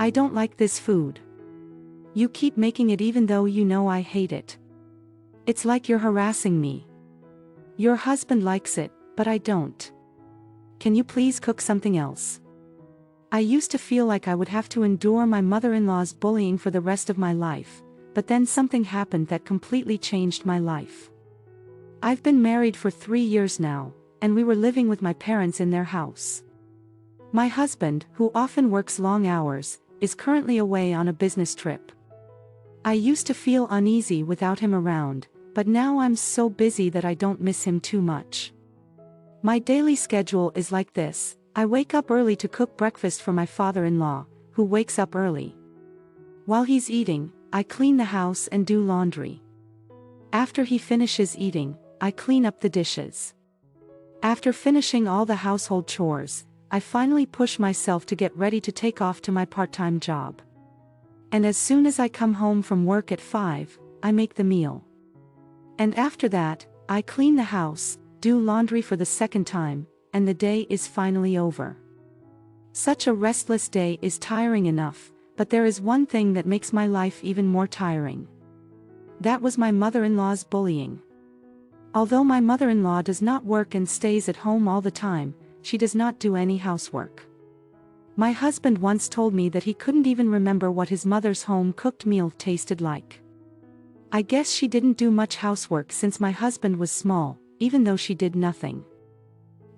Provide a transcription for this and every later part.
I don't like this food. You keep making it even though you know I hate it. It's like you're harassing me. Your husband likes it, but I don't. Can you please cook something else? I used to feel like I would have to endure my mother-in-law's bullying for the rest of my life, but then something happened that completely changed my life. I've been married for 3 years now, and we were living with my parents in their house. My husband, who often works long hours, is currently away on a business trip. I used to feel uneasy without him around, but now I'm so busy that I don't miss him too much. My daily schedule is like this: I wake up early to cook breakfast for my father-in-law, who wakes up early. While he's eating, I clean the house and do laundry. After he finishes eating, I clean up the dishes. After finishing all the household chores, I finally push myself to get ready to take off to my part-time job. And as soon as I come home from work at 5, I make the meal. And after that, I clean the house, do laundry for the second time, and the day is finally over. Such a restless day is tiring enough, but there is one thing that makes my life even more tiring. That was my mother-in-law's bullying. Although my mother-in-law does not work and stays at home all the time, she does not do any housework. My husband once told me that he couldn't even remember what his mother's home-cooked meal tasted like. I guess she didn't do much housework since my husband was small, even though she did nothing.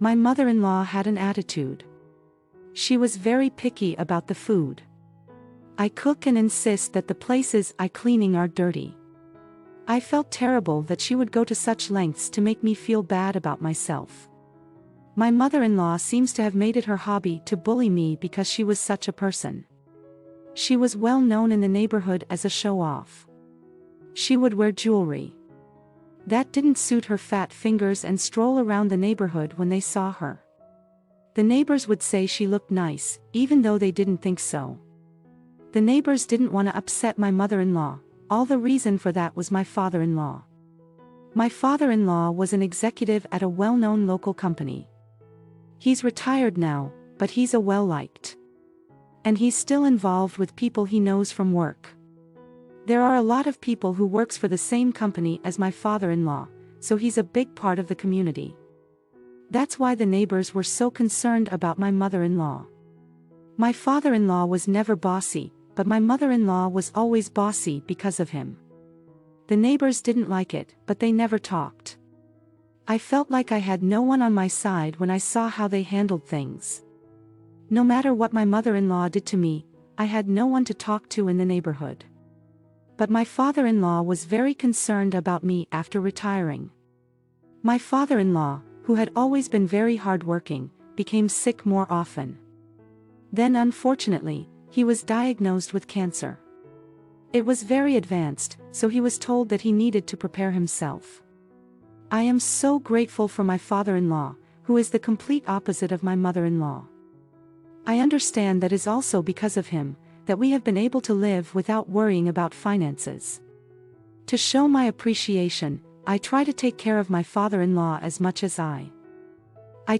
My mother-in-law had an attitude. She was very picky about the food. I cook and insist that the places I cleaning are dirty. I felt terrible that she would go to such lengths to make me feel bad about myself. My mother-in-law seems to have made it her hobby to bully me because she was such a person. She was well known in the neighborhood as a show-off. She would wear jewelry. That didn't suit her fat fingers and stroll around the neighborhood when they saw her. The neighbors would say she looked nice, even though they didn't think so. The neighbors didn't want to upset my mother-in-law. All the reason for that was my father-in-law. My father-in-law was an executive at a well-known local company. He's retired now, but he's a well-liked. And he's still involved with people he knows from work. There are a lot of people who works for the same company as my father-in-law, so he's a big part of the community. That's why the neighbors were so concerned about my mother-in-law. My father-in-law was never bossy, but my mother-in-law was always bossy because of him. The neighbors didn't like it, but they never talked. I felt like I had no one on my side when I saw how they handled things. No matter what my mother-in-law did to me, I had no one to talk to in the neighborhood. But my father-in-law was very concerned about me after retiring. My father-in-law, who had always been very hardworking, became sick more often. Then unfortunately, he was diagnosed with cancer. It was very advanced, so he was told that he needed to prepare himself. I am so grateful for my father-in-law, who is the complete opposite of my mother-in-law. I understand that is also because of him, that we have been able to live without worrying about finances. To show my appreciation, I try to take care of my father-in-law as much as I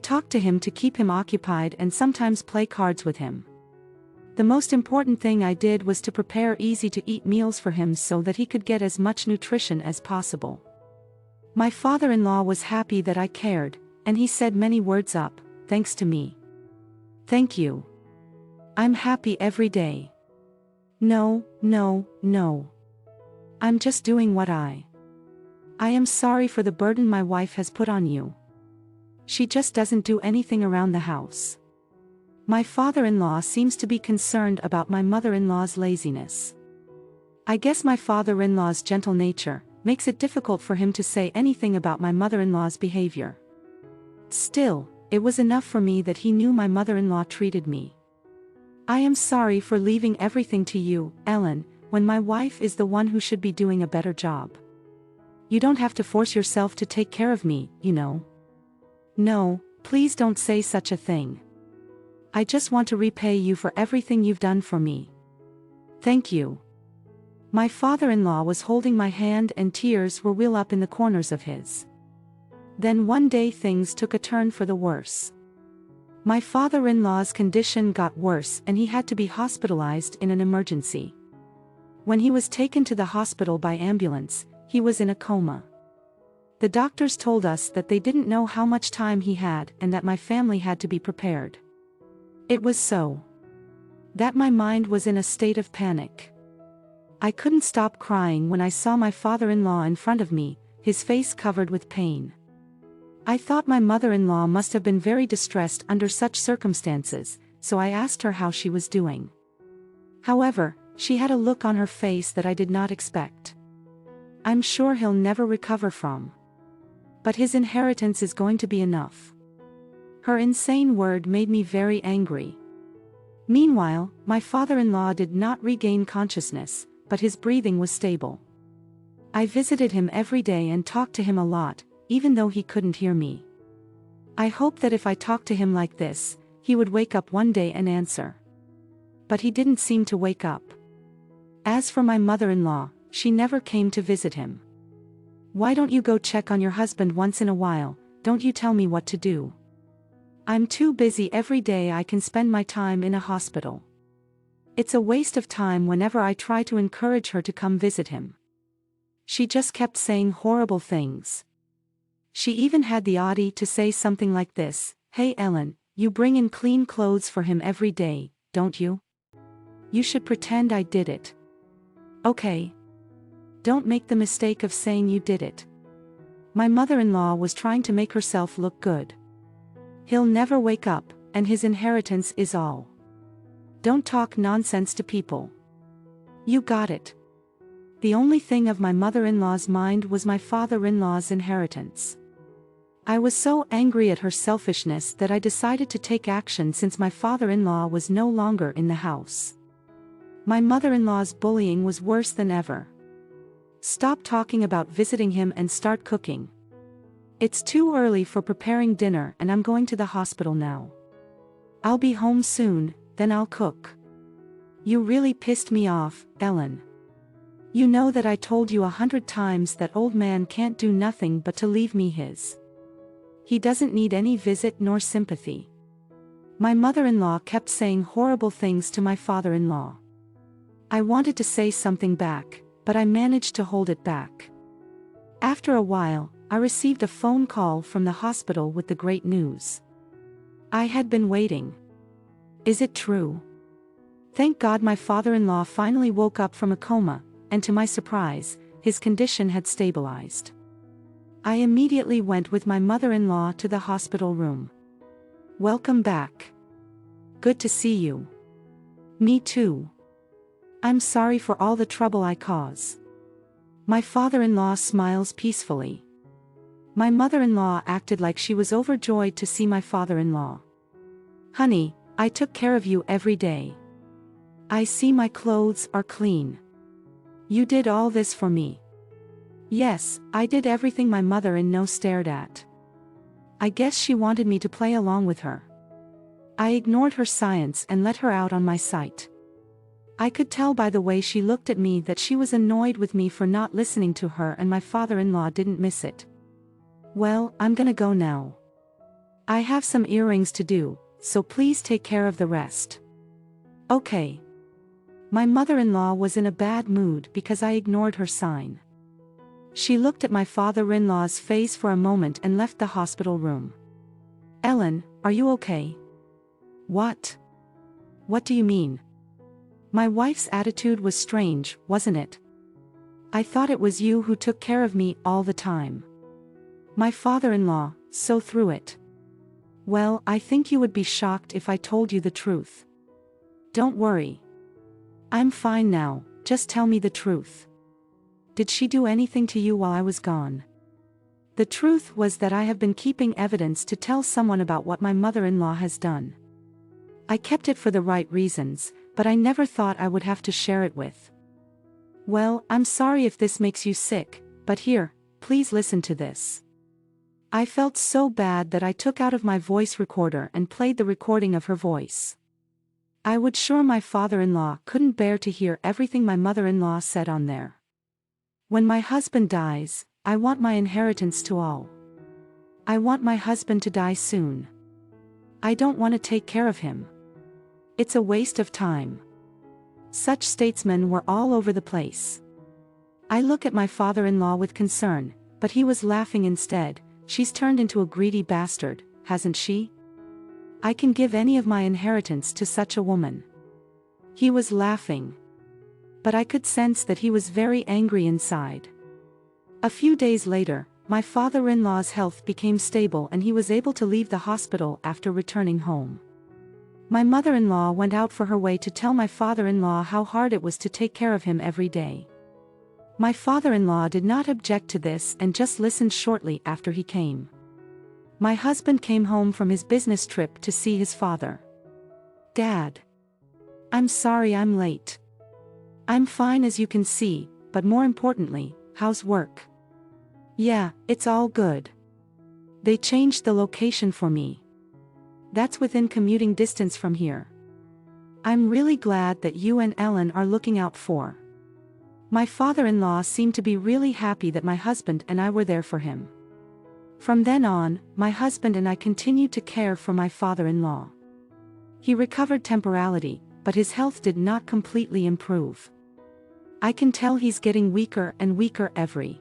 talk to him to keep him occupied and sometimes play cards with him. The most important thing I did was to prepare easy-to-eat meals for him so that he could get as much nutrition as possible. My father-in-law was happy that I cared, and he said many words up, thanks to me. Thank you. I'm happy every day. No. I'm just doing what I am sorry for the burden my wife has put on you. She just doesn't do anything around the house. My father-in-law seems to be concerned about my mother-in-law's laziness. I guess my father-in-law's gentle nature makes it difficult for him to say anything about my mother-in-law's behavior. Still, it was enough for me that he knew my mother-in-law treated me. I am sorry for leaving everything to you, Ellen, when my wife is the one who should be doing a better job. You don't have to force yourself to take care of me, you know. No, please don't say such a thing. I just want to repay you for everything you've done for me. Thank you. My father-in-law was holding my hand and tears were well up in the corners of his. Then one day things took a turn for the worse. My father-in-law's condition got worse and he had to be hospitalized in an emergency. When he was taken to the hospital by ambulance, he was in a coma. The doctors told us that they didn't know how much time he had and that my family had to be prepared. It was so that my mind was in a state of panic. I couldn't stop crying when I saw my father-in-law in front of me, his face covered with pain. I thought my mother-in-law must have been very distressed under such circumstances, so I asked her how she was doing. However, she had a look on her face that I did not expect. I'm sure he'll never recover from. But his inheritance is going to be enough. Her insane word made me very angry. Meanwhile, my father-in-law did not regain consciousness, but his breathing was stable. I visited him every day and talked to him a lot, even though he couldn't hear me. I hoped that if I talked to him like this, he would wake up one day and answer. But he didn't seem to wake up. As for my mother-in-law, she never came to visit him. Why don't you go check on your husband once in a while? Don't you tell me what to do. I'm too busy every day. I can spend my time in a hospital. It's a waste of time whenever I try to encourage her to come visit him. She just kept saying horrible things. She even had the audacity to say something like this: "Hey Ellen, you bring in clean clothes for him every day, don't you? You should pretend I did it. Okay? Don't make the mistake of saying you did it." My mother-in-law was trying to make herself look good. He'll never wake up, and his inheritance is all. Don't talk nonsense to people. You got it. The only thing of my mother-in-law's mind was my father-in-law's inheritance. I was so angry at her selfishness that I decided to take action since my father-in-law was no longer in the house. My mother-in-law's bullying was worse than ever. Stop talking about visiting him and start cooking. It's too early for preparing dinner and I'm going to the hospital now. I'll be home soon, then I'll cook. You really pissed me off, Ellen. You know that I told you 100 times that old man can't do nothing but to leave me his. He doesn't need any visit nor sympathy. My mother-in-law kept saying horrible things to my father-in-law. I wanted to say something back, but I managed to hold it back. After a while, I received a phone call from the hospital with the great news. I had been waiting. Is it true? Thank God my father-in-law finally woke up from a coma, and to my surprise, his condition had stabilized. I immediately went with my mother-in-law to the hospital room. Welcome back. Good to see you. Me too. I'm sorry for all the trouble I cause. My father-in-law smiles peacefully. My mother-in-law acted like she was overjoyed to see my father-in-law. Honey, I took care of you every day. I see my clothes are clean. You did all this for me. Yes, I did everything my mother-in-law stared at. I guess she wanted me to play along with her. I ignored her science and let her out on my sight. I could tell by the way she looked at me that she was annoyed with me for not listening to her, and my father-in-law didn't miss it. Well, I'm gonna go now. I have some earrings to do, so please take care of the rest. Okay. My mother-in-law was in a bad mood because I ignored her sign. She looked at my father-in-law's face for a moment and left the hospital room. Ellen, are you okay? What? What do you mean? My wife's attitude was strange, wasn't it? I thought it was you who took care of me all the time. My father-in-law, so through it. Well, I think you would be shocked if I told you the truth. Don't worry. I'm fine now, just tell me the truth. Did she do anything to you while I was gone? The truth was that I have been keeping evidence to tell someone about what my mother-in-law has done. I kept it for the right reasons, but I never thought I would have to share it with. Well, I'm sorry if this makes you sick, but here, please listen to this. I felt so bad that I took out of my voice recorder and played the recording of her voice. I would sure my father-in-law couldn't bear to hear everything my mother-in-law said on there. When my husband dies, I want my inheritance to all. I want my husband to die soon. I don't want to take care of him. It's a waste of time. Such statesmen were all over the place. I look at my father-in-law with concern, but he was laughing instead. She's turned into a greedy bastard, hasn't she? I can give any of my inheritance to such a woman. He was laughing. But I could sense that he was very angry inside. A few days later, my father-in-law's health became stable and he was able to leave the hospital after returning home. My mother-in-law went out for her way to tell my father-in-law how hard it was to take care of him every day. My father-in-law did not object to this and just listened shortly after he came. My husband came home from his business trip to see his father. "Dad. I'm sorry I'm late. I'm fine as you can see, but more importantly, how's work?" "Yeah, it's all good. They changed the location for me. That's within commuting distance from here. I'm really glad that you and Ellen are looking out for." My father-in-law seemed to be really happy that my husband and I were there for him. From then on, my husband and I continued to care for my father-in-law. He recovered temporarily, but his health did not completely improve. I can tell he's getting weaker and weaker every.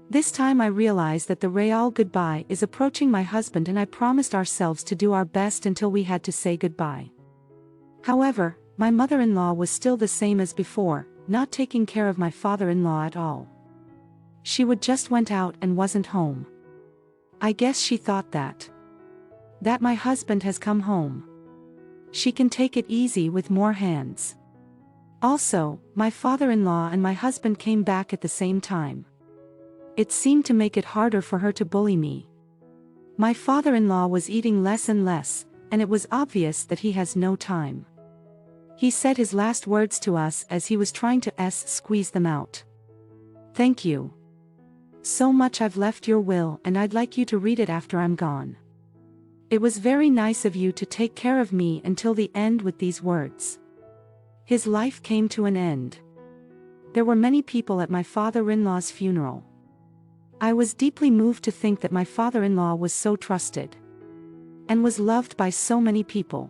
This time I realized that the real goodbye is approaching. My husband and I promised ourselves to do our best until we had to say goodbye. However, my mother-in-law was still the same as before, not taking care of my father-in-law at all. She would just went out and wasn't home. I guess she thought that my husband has come home. She can take it easy with more hands. Also, my father-in-law and my husband came back at the same time. It seemed to make it harder for her to bully me. My father-in-law was eating less and less, and it was obvious that he has no time. He said his last words to us as he was trying to squeeze them out. "Thank you so much. I've left your will and I'd like you to read it after I'm gone. It was very nice of you to take care of me until the end." With these words, his life came to an end. There were many people at my father-in-law's funeral. I was deeply moved to think that my father-in-law was so trusted and was loved by so many people.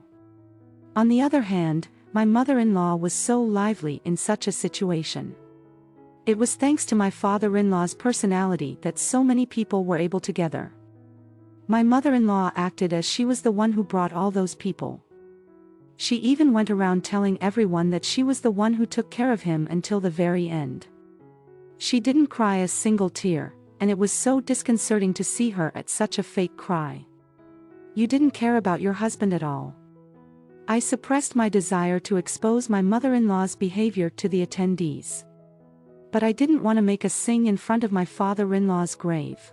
On the other hand, my mother-in-law was so lively in such a situation. It was thanks to my father-in-law's personality that so many people were able to gather. My mother-in-law acted as she was the one who brought all those people. She even went around telling everyone that she was the one who took care of him until the very end. She didn't cry a single tear, and it was so disconcerting to see her at such a fake cry. "You didn't care about your husband at all." I suppressed my desire to expose my mother-in-law's behavior to the attendees. But I didn't want to make a scene in front of my father-in-law's grave.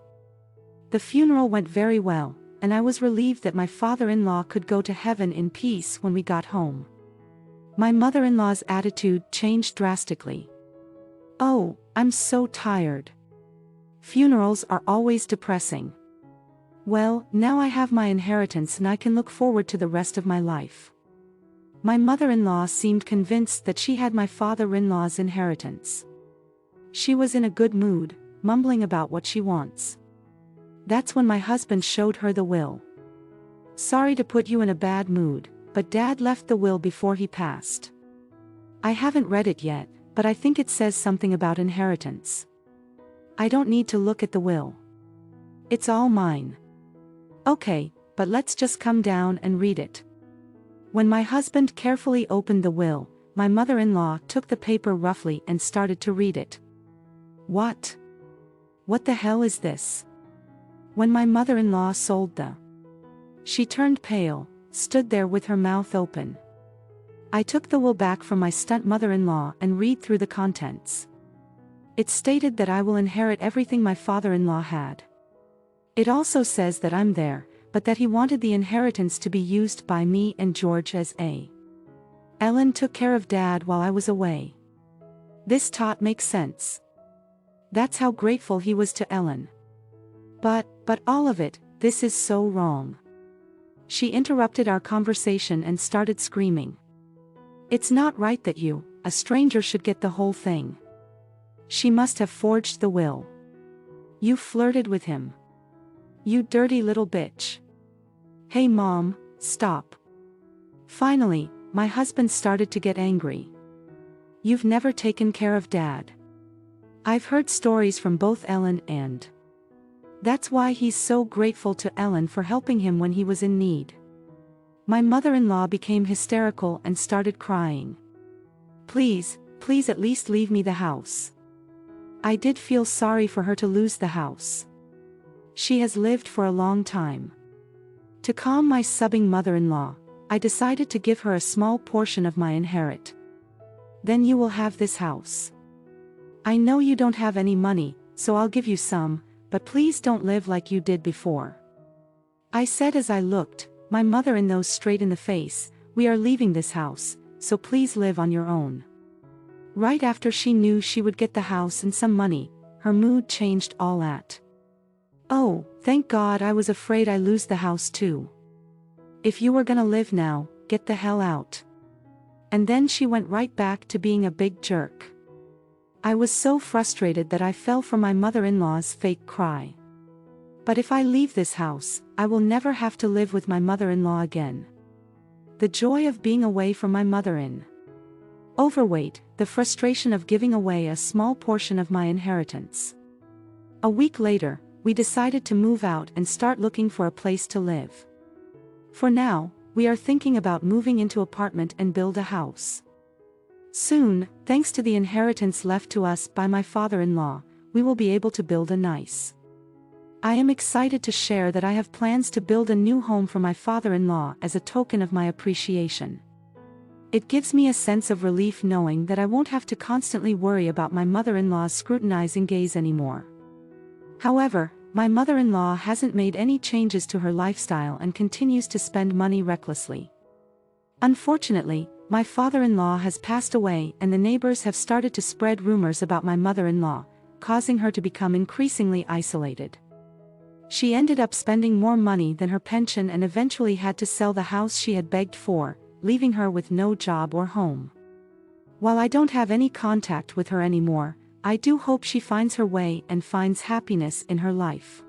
The funeral went very well, and I was relieved that my father-in-law could go to heaven in peace when we got home. My mother-in-law's attitude changed drastically. "Oh, I'm so tired. Funerals are always depressing. Well, now I have my inheritance and I can look forward to the rest of my life." My mother-in-law seemed convinced that she had my father-in-law's inheritance. She was in a good mood, mumbling about what she wants. That's when my husband showed her the will. "Sorry to put you in a bad mood, but Dad left the will before he passed. I haven't read it yet, but I think it says something about inheritance. I don't need to look at the will. It's all mine." "Okay, but let's just come down and read it." When my husband carefully opened the will, my mother-in-law took the paper roughly and started to read it. What the hell is this?" When my mother-in-law she turned pale, stood there with her mouth open. I took the will back from my stunt mother-in-law and read through the contents. It stated that I will inherit everything my father-in-law had. It also says that I'm there, but that he wanted the inheritance to be used by me and George as Ellen took care of Dad while I was away. This makes sense. That's how grateful he was to Ellen. But all of it, this is so wrong. She interrupted our conversation and started screaming. "It's not right that you, a stranger, should get the whole thing. She must have forged the will. You flirted with him. You dirty little bitch. Hey Mom, Stop. Finally, my husband started to get angry. You've never taken care of Dad. I've heard stories from both Ellen and. That's why he's so grateful to Ellen for helping him when he was in need. My mother-in-law became hysterical and started crying. Please, please at least leave me the house. I did feel sorry for her to lose the house. She has lived for a long time. To calm my sobbing mother-in-law, I decided to give her a small portion of my inherit. Then you will have this house. I know you don't have any money, so I'll give you some, but please don't live like you did before. I said as I looked my mother-in-law straight in the face, we are leaving this house, so please live on your own. Right after she knew she would get the house and some money, her mood changed all at. Oh, thank God, I was afraid I lose the house too. If you were gonna live now, get the hell out. And then she went right back to being a big jerk. I was so frustrated that I fell for my mother-in-law's fake cry. But if I leave this house, I will never have to live with my mother-in-law again. The joy of being away from my mother-in. Overweight, the frustration of giving away a small portion of my inheritance. A week later, we decided to move out and start looking for a place to live. For now, we are thinking about moving into an apartment and build a house. Soon, thanks to the inheritance left to us by my father-in-law, we will be able to build a nice. I am excited to share that I have plans to build a new home for my father-in-law as a token of my appreciation. It gives me a sense of relief knowing that I won't have to constantly worry about my mother-in-law's scrutinizing gaze anymore. However, my mother-in-law hasn't made any changes to her lifestyle and continues to spend money recklessly. Unfortunately, my father-in-law has passed away and the neighbors have started to spread rumors about my mother-in-law, causing her to become increasingly isolated. She ended up spending more money than her pension and eventually had to sell the house she had begged for, leaving her with no job or home. While I don't have any contact with her anymore, I do hope she finds her way and finds happiness in her life.